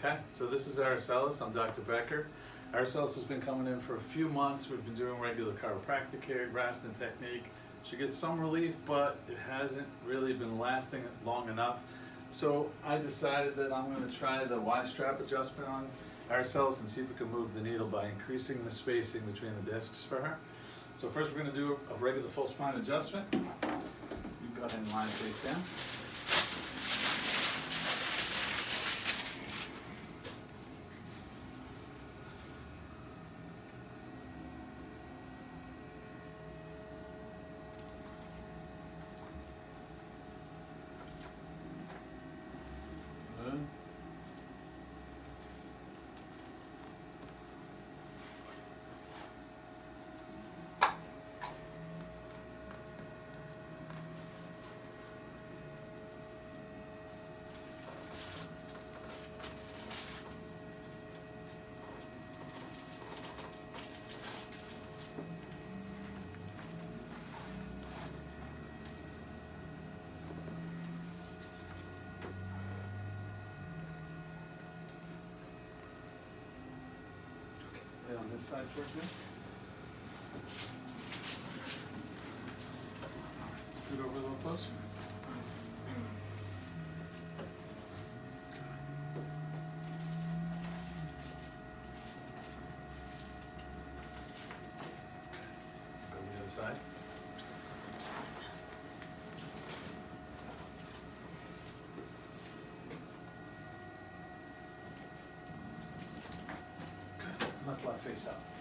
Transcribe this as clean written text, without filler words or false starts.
Okay, so this is Araceli. I'm Dr. Becker. Araceli has been coming in for a few months. We've been doing regular chiropractic care, Graston technique. She gets some relief, but it hasn't really been lasting long enough. So I decided that I'm going to try the Y-strap adjustment on Araceli and see if we can move the needle by increasing the spacing between the discs for her. So first we're going to do a regular full spine adjustment. You go ahead and lie face down. Good. Lay on this side towards me. Scoot over a little closer. Go to the other side. Let's left face up.